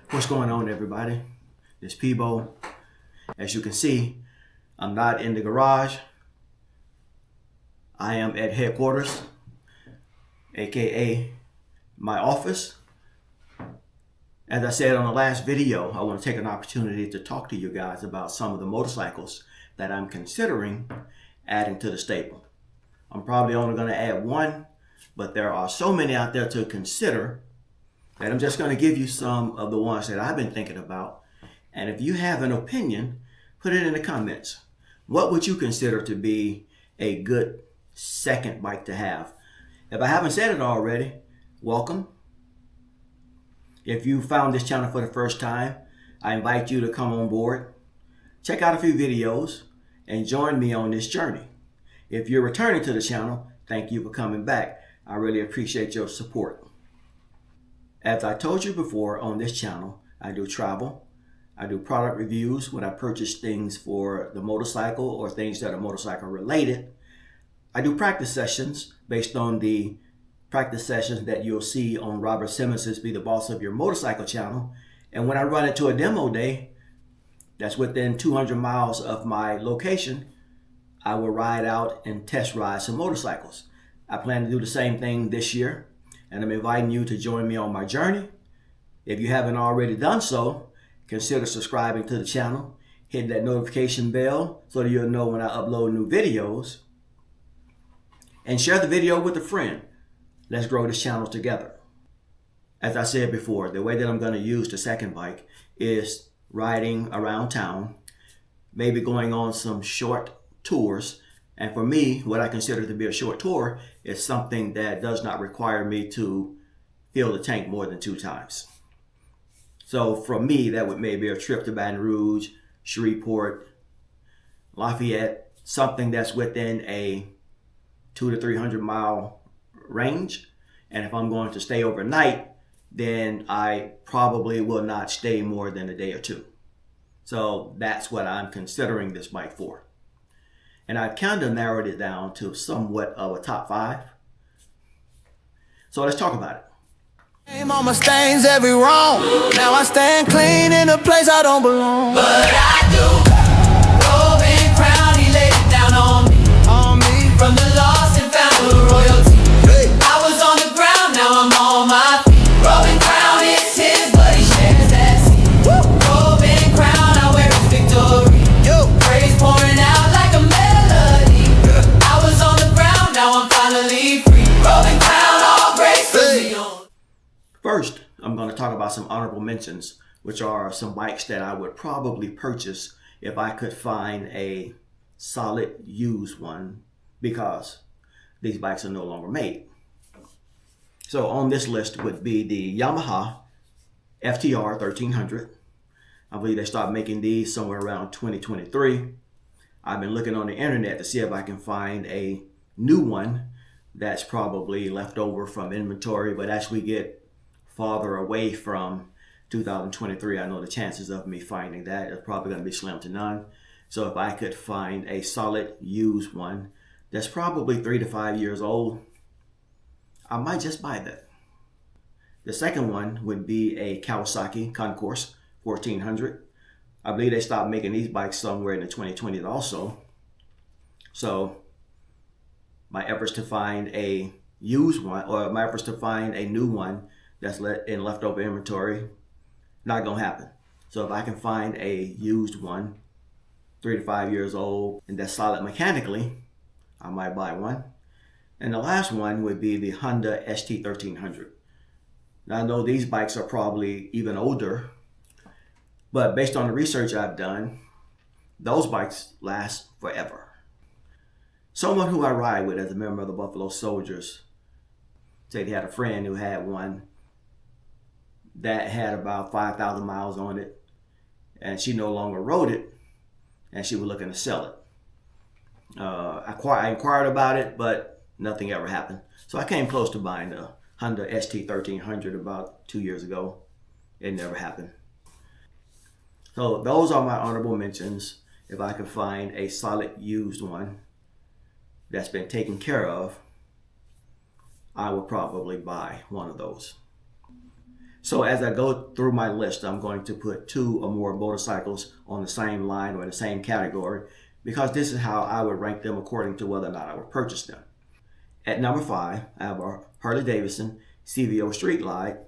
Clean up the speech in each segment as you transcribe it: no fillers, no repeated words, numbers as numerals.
What's going on, everybody? This is Peebo. As you can see, I'm not in the garage. I am at headquarters, aka my office. As I said on the last video, I want to take an opportunity to talk to you guys about some of the motorcycles that I'm considering adding to the stable. I'm probably only going to add one, but there are so many out there to consider that I'm just going to give you some of the ones that I've been thinking about. And if you have an opinion, put it in the comments. What would you consider to be a good second bike to have? If I haven't said it already, welcome. If you found this channel for the first time, I invite you to come on board, check out a few videos, and join me on this journey. If you're returning to the channel, thank you for coming back. I really appreciate your support. As I told you before, on this channel, I do travel. I do product reviews when I purchase things for the motorcycle or things that are motorcycle related. I do practice sessions based on the practice sessions that you'll see on Robert Simmons' Be the Boss of Your Motorcycle channel. And when I run into a demo day that's within 200 miles of my location, I will ride out and test ride some motorcycles. I plan to do the same thing this year, and I'm inviting you to join me on my journey. If you haven't already done so, consider subscribing to the channel, hit that notification bell so that you'll know when I upload new videos, and share the video with a friend. Let's grow this channel together. As I said before, the way that I'm going to use the second bike is riding around town, maybe going on some short tours. And for me, what I consider to be a short tour is something that does not require me to fill the tank more than 2 times. So for me, that would maybe a trip to Baton Rouge, Shreveport, Lafayette, something that's within a 200 to 300 mile range. And if I'm going to stay overnight, then I probably will not stay more than a day or 2. So that's what I'm considering this bike for. And I've kind of narrowed it down to somewhat of a top 5. So let's talk about it. Name on my stains every wrong. Now I stand clean in a place I don't belong. But I do. Robe and crown, he laid it down on me. From the lost and found to royalty. Hey. I was on the ground, now I'm on my feet. Robe and crown is his, but he shares that seat. Robe and crown, I wear his victory. Yo. Praise pouring out like a melody. I was on the ground, now I'm finally free. Robe and crown, all grace to me on. First, I'm going to talk about some honorable mentions, which are some bikes that I would probably purchase if I could find a solid used one, because these bikes are no longer made. So on this list would be the Yamaha FTR 1300. I believe they stopped making these somewhere around 2023. I've been looking on the internet to see if I can find a new one that's probably left over from inventory, but as we get farther away from 2023, I know the chances of me finding that is probably going to be slim to none. So if I could find a solid used one that's probably 3 to 5 years old, I might just buy that. The second one would be a Kawasaki Concourse 1400. I believe they stopped making these bikes somewhere in the 2020s also. So my efforts to find a used one, or my efforts to find a new one that's in leftover inventory, not gonna happen. So if I can find a used one, 3 to 5 years old, and that's solid mechanically, I might buy one. And the last one would be the Honda ST 1300. Now I know these bikes are probably even older, but based on the research I've done, those bikes last forever. Someone who I ride with as a member of the Buffalo Soldiers said he had a friend who had one that had about 5,000 miles on it, and she no longer rode it, and she was looking to sell it. I inquired about it, but nothing ever happened. So I came close to buying the Honda ST 1300 about 2 years ago. It never happened. So those are my honorable mentions. If I could find a solid used one that's been taken care of, I would probably buy one of those. So as I go through my list, I'm going to put 2 or more motorcycles on the same line or in the same category, because this is how I would rank them according to whether or not I would purchase them. At number 5, I have a Harley Davidson CVO Street Glide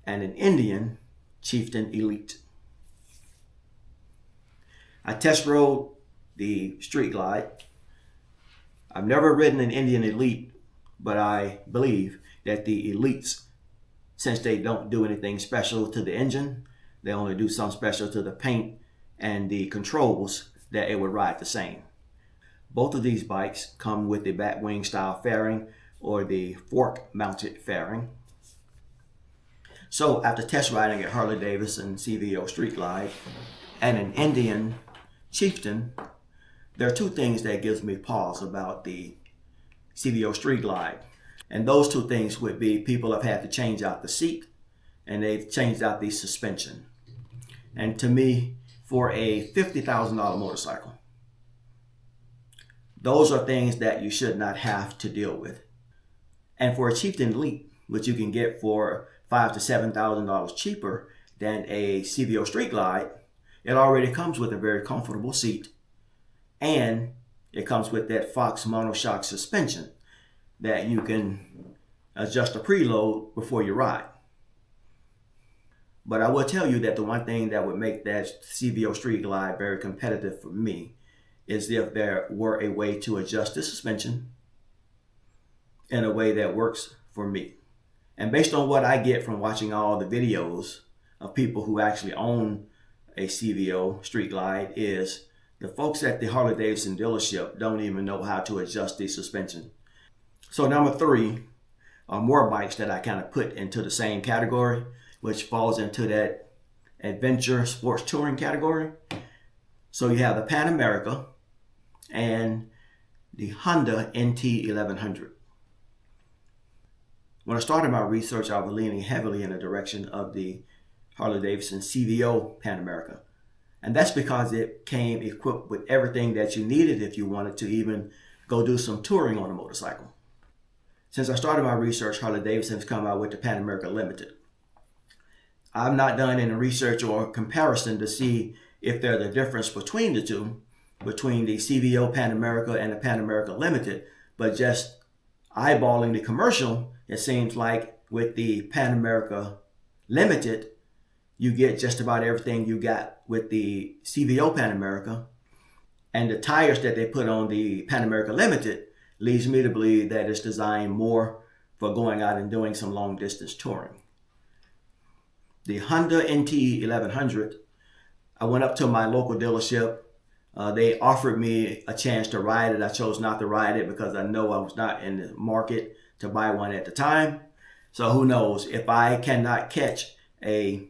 and an Indian Chieftain Elite. I test rode the Street Glide. I've never ridden an Indian Elite, but I believe that the Elites, since they don't do anything special to the engine, they only do some special to the paint and the controls, that it would ride the same. Both of these bikes come with the batwing style fairing or the fork mounted fairing. So after test riding a Harley Davidson CVO Street Glide and an Indian Chieftain, there are 2 things that gives me pause about the CVO Street Glide. And those 2 things would be people have had to change out the seat and they've changed out the suspension. And to me, for a $50,000 motorcycle, those are things that you should not have to deal with. And for a Chieftain Elite, which you can get for $5,000 to $7,000 cheaper than a CVO Street Glide, it already comes with a very comfortable seat, and it comes with that Fox monoshock suspension that you can adjust a preload before you ride. But I will tell you that the one thing that would make that CVO Street Glide very competitive for me is if there were a way to adjust the suspension in a way that works for me. And based on what I get from watching all the videos of people who actually own a CVO Street Glide, is the folks at the Harley Davidson dealership don't even know how to adjust the suspension. So number 3 are more bikes that I kind of put into the same category, which falls into that adventure sports touring category. So you have the Pan America and the Honda NT 1100. When I started my research, I was leaning heavily in the direction of the Harley Davidson CVO Pan America. And that's because it came equipped with everything that you needed if you wanted to even go do some touring on a motorcycle. Since I started my research, Harley Davidson has come out with the Pan America Limited. I've not done any research or comparison to see if there's a difference between the 2, between the CVO Pan America and the Pan America Limited, but just eyeballing the commercial, it seems like with the Pan America Limited, you get just about everything you got with the CVO Pan America. And the tires that they put on the Pan America Limited leads me to believe that it's designed more for going out and doing some long distance touring. The Honda NT 1100, I went up to my local dealership. They offered me a chance to ride it. I chose not to ride it because I know I was not in the market to buy one at the time. So who knows, if I cannot catch a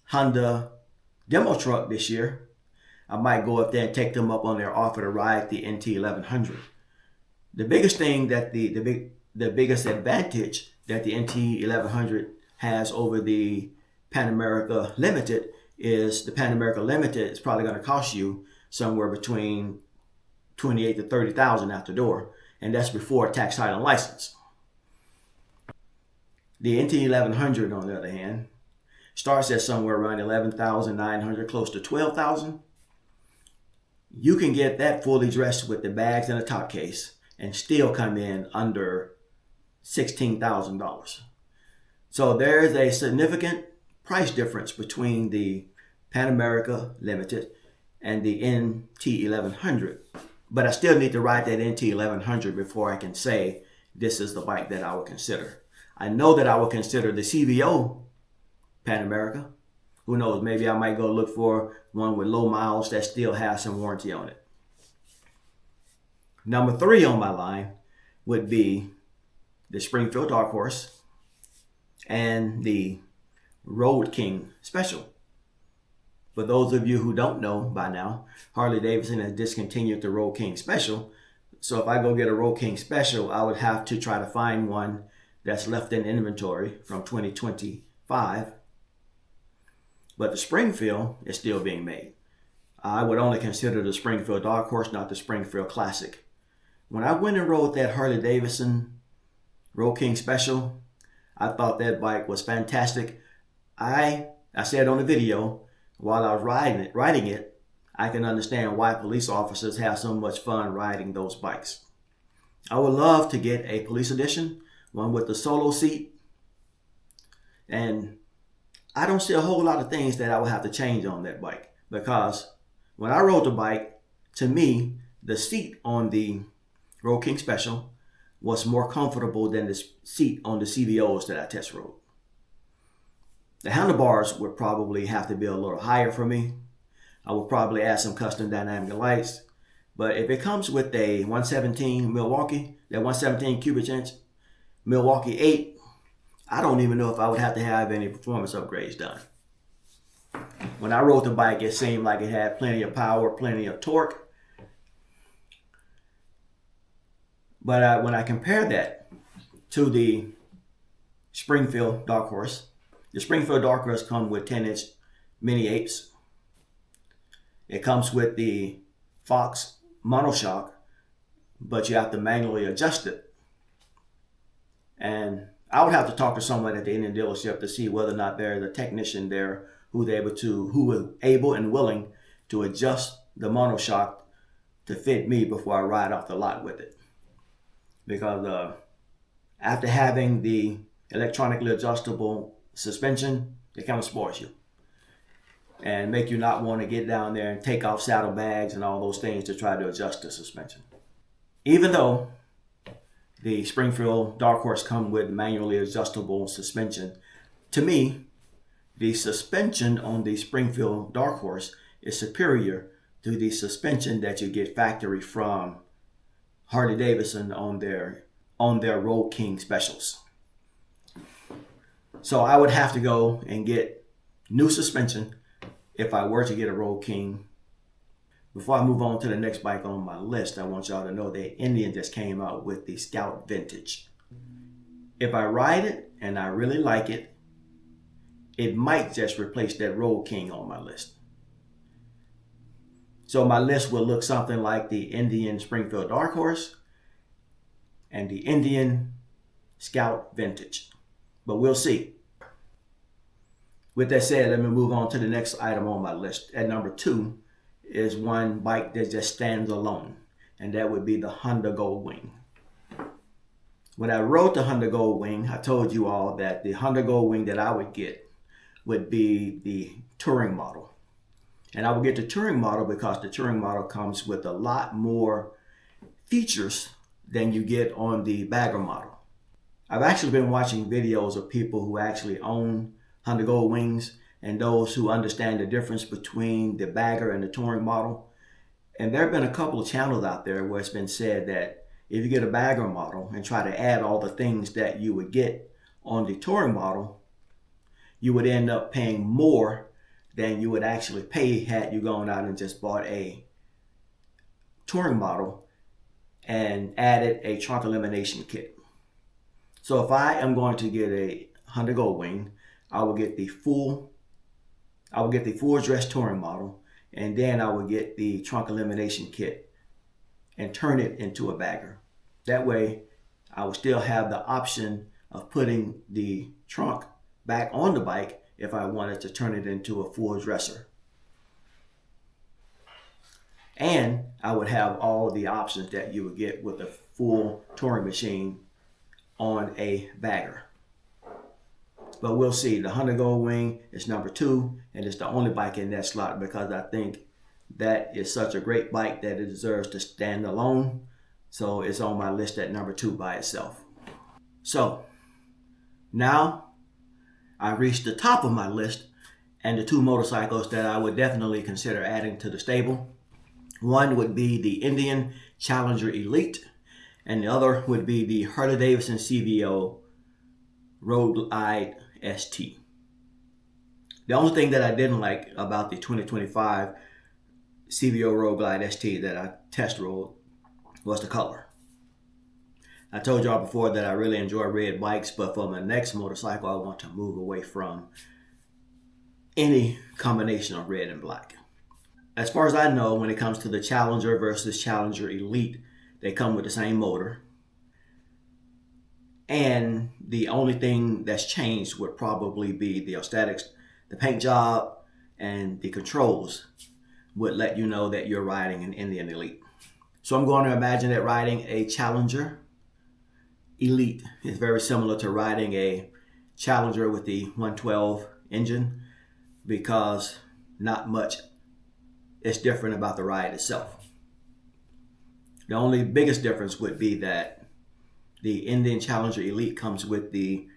Honda demo truck this year, I might go up there and take them up on their offer to ride the NT 1100. The biggest thing that the biggest advantage that the NT 1100 has over the Pan America Limited is the Pan America Limited is probably going to cost you somewhere between $28,000 to $30,000 out the door, and that's before tax, title, and license. The NT 1100, on the other hand, starts at somewhere around $11,900, close to $12,000. You can get that fully dressed with the bags and a top case and still come in under $16,000. So there is a significant price difference between the Pan America Limited and the NT 1100. But I still need to ride that NT 1100 before I can say this is the bike that I would consider. I know that I would consider the CVO Pan America. Who knows, maybe I might go look for one with low miles that still has some warranty on it. Number 3 on my line would be the Springfield Dark Horse and the Road King Special. For those of you who don't know by now, Harley Davidson has discontinued the Road King Special. So if I go get a Road King Special, I would have to try to find one that's left in inventory from 2025. But the Springfield is still being made. I would only consider the Springfield Dark Horse, not the Springfield Classic. When I went and rode that Harley Davidson Road King Special, I thought that bike was fantastic. I said on the video, while I was riding it, I can understand why police officers have so much fun riding those bikes. I would love to get a police edition, one with the solo seat. And I don't see a whole lot of things that I would have to change on that bike, because when I rode the bike, to me, the seat on the Road King Special was more comfortable than the seat on the CVOs that I test rode. The handlebars would probably have to be a little higher for me. I would probably add some custom dynamic lights. But if it comes with a 117 Milwaukee, that 117 cubic inch Milwaukee 8, I don't even know if I would have to have any performance upgrades done. When I rode the bike, it seemed like it had plenty of power, plenty of torque. But when I compare that to the Springfield Dark Horse, the Springfield Dark Horse comes with 10-inch mini apes. It comes with the Fox monoshock, but you have to manually adjust it. And I would have to talk to someone at the Indian dealership to see whether or not there's a technician there who was able and willing to adjust the monoshock to fit me before I ride off the lot with it. Because after having the electronically adjustable suspension, it kind of spoils you and make you not want to get down there and take off saddlebags and all those things to try to adjust the suspension. Even though the Springfield Dark Horse come with manually adjustable suspension, to me, the suspension on the Springfield Dark Horse is superior to the suspension that you get factory from Harley Davidson on their Road King specials. So I would have to go and get new suspension if I were to get a Road King. Before I move on to the next bike on my list, I want y'all to know that Indian just came out with the Scout Vintage. If I ride it and I really like it, it might just replace that Road King on my list. So my list will look something like the Indian Springfield Dark Horse and the Indian Scout Vintage. But we'll see. With that said, let me move on to the next item on my list. At number 2 is one bike that just stands alone, and that would be the Honda Gold Wing. When I rode the Honda Gold Wing, I told you all that the Honda Gold Wing that I would get would be the touring model. And I would get the touring model because the touring model comes with a lot more features than you get on the bagger model. I've actually been watching videos of people who actually own Honda Gold Wings and those who understand the difference between the bagger and the touring model. And there have been a couple of channels out there where it's been said that if you get a bagger model and try to add all the things that you would get on the touring model, you would end up paying more than you would actually pay had you gone out and just bought a touring model and added a trunk elimination kit. So if I am going to get a Honda Gold Wing, I will get the full dress touring model, and then I will get the trunk elimination kit and turn it into a bagger. That way, I will still have the option of putting the trunk back on the bike if I wanted to turn it into a full dresser. And I would have all the options that you would get with a full touring machine on a bagger. But we'll see. The Honda Gold Wing is number 2, and it's the only bike in that slot because I think that is such a great bike that it deserves to stand alone. So it's on my list at number 2 by itself. So now I've reached the top of my list and the 2 motorcycles that I would definitely consider adding to the stable. One would be the Indian Challenger Elite, and the other would be the Harley Davidson CVO Road Glide ST. The only thing that I didn't like about the 2025 CVO Road Glide ST that I test rode was the color. I told y'all before that I really enjoy red bikes, but for my next motorcycle, I want to move away from any combination of red and black. As far as I know, when it comes to the Challenger versus Challenger Elite, they come with the same motor. And the only thing that's changed would probably be the aesthetics, the paint job, and the controls would let you know that you're riding an Indian Elite. So I'm going to imagine that riding a Challenger Elite is very similar to riding a Challenger with the 112 engine, because not much is different about the ride itself. The only biggest difference would be that the Indian Challenger Elite comes with the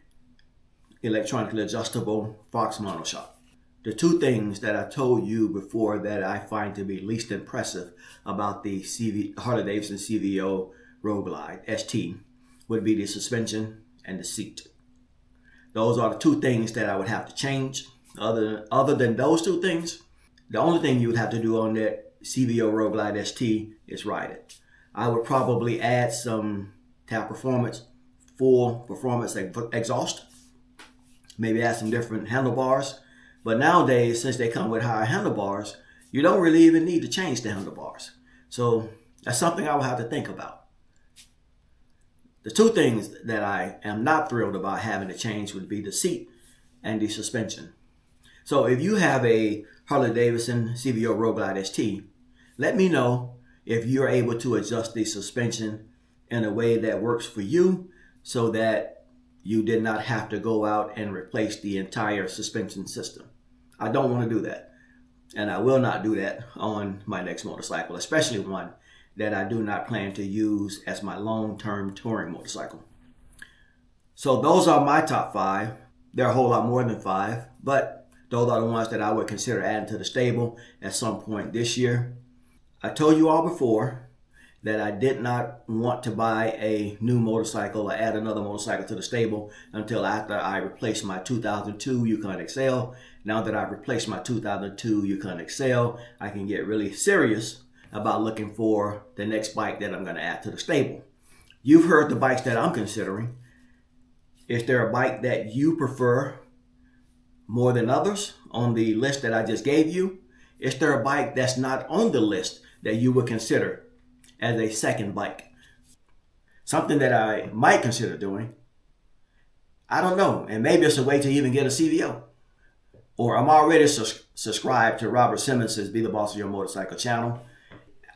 electronically adjustable Fox monoshock. The two things that I told you before that I find to be least impressive about the Harley-Davidson CVO Road Glide ST would be the suspension and the seat. Those are the two things that I would have to change. Other than those two things, the only thing you would have to do on that CVO Road Glide ST is ride it. I would probably add some Tab Performance full performance exhaust, maybe add some different handlebars. But nowadays, since they come with higher handlebars, you don't really even need to change the handlebars. So that's something I will have to think about. The two things that I am not thrilled about having to change would be the seat and the suspension. So if you have a Harley-Davidson CVO Road Glide ST, let me know if you're able to adjust the suspension in a way that works for you, so that you did not have to go out and replace the entire suspension system. I don't want to do that. And I will not do that on my next motorcycle, especially one that I do not plan to use as my long-term touring motorcycle. So those are my top 5. There are a whole lot more than 5, but those are the ones that I would consider adding to the stable at some point this year. I told you all before that I did not want to buy a new motorcycle or add another motorcycle to the stable until after I replaced my 2002 Yukon XL. Now that I've replaced my 2002 Yukon XL, I can get really serious about looking for the next bike that I'm going to add to the stable. You've heard the bikes that I'm considering. Is there a bike that you prefer more than others on the list that I just gave you? Is there a bike that's not on the list that you would consider as a second bike? Something that I might consider doing, I don't know, and maybe it's a way to even get a CVO. Or I'm already subscribed to Robert Simmons' Be the Boss of Your Motorcycle channel.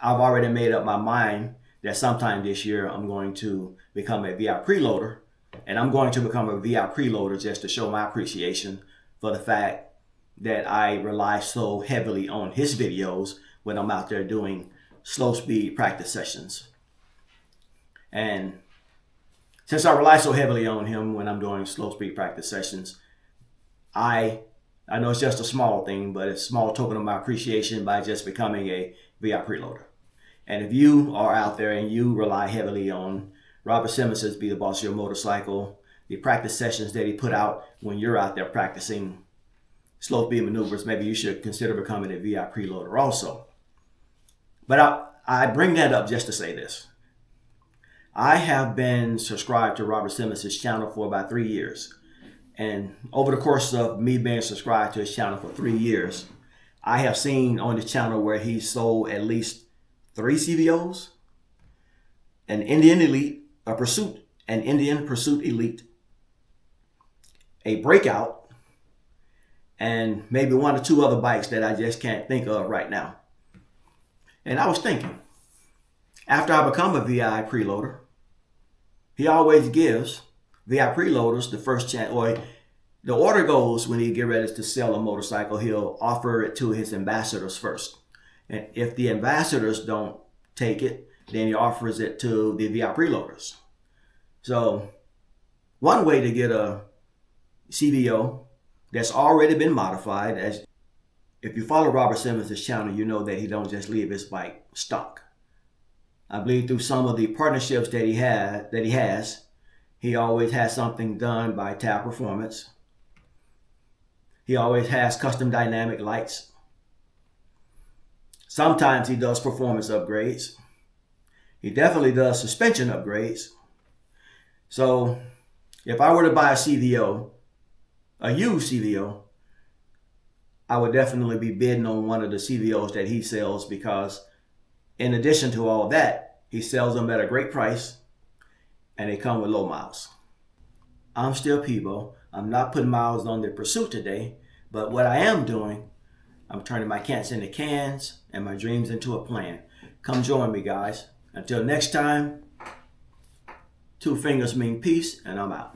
I've already made up my mind that sometime this year I'm going to become a VI preloader, and I'm going to become a VI preloader just to show my appreciation for the fact that I rely so heavily on his videos when I'm out there doing slow speed practice sessions. And since I rely so heavily on him when I'm doing slow speed practice sessions, I know it's just a small thing, but it's a small token of my appreciation by just becoming a VI preloader. And if you are out there and you rely heavily on Robert Simmons' Be the Boss of Your Motorcycle, the practice sessions that he put out when you're out there practicing slow speed maneuvers, maybe you should consider becoming a VI preloader also. But I bring that up just to say this. I have been subscribed to Robert Simmons' channel for about 3 years. And over the course of me being subscribed to his channel for 3 years, I have seen on the channel where he sold at least 3 CVOs, an Indian Elite, an Indian Pursuit Elite, a Breakout, and maybe 1 or 2 other bikes that I just can't think of right now. And I was thinking, after I become a VI preloader, he always gives VI preloaders the first chance, or the order goes when he get ready to sell a motorcycle, he'll offer it to his ambassadors first. And if the ambassadors don't take it, then he offers it to the VI preloaders. So one way to get a CVO that's already been modified, as if you follow Robert Simmons' channel, you know that he don't just leave his bike stock. I believe through some of the partnerships that he has, he always has something done by Tab Performance. He always has custom dynamic lights. Sometimes he does performance upgrades. He definitely does suspension upgrades. So if I were to buy a CVO, a used CVO, I would definitely be bidding on one of the CVOs that he sells, because in addition to all that, he sells them at a great price and they come with low miles. I'm still Peebo. I'm not putting miles on the pursuit today, but what I am doing, I'm turning my can'ts into cans and my dreams into a plan. Come join me, guys. Until next time, 2 fingers mean peace, and I'm out.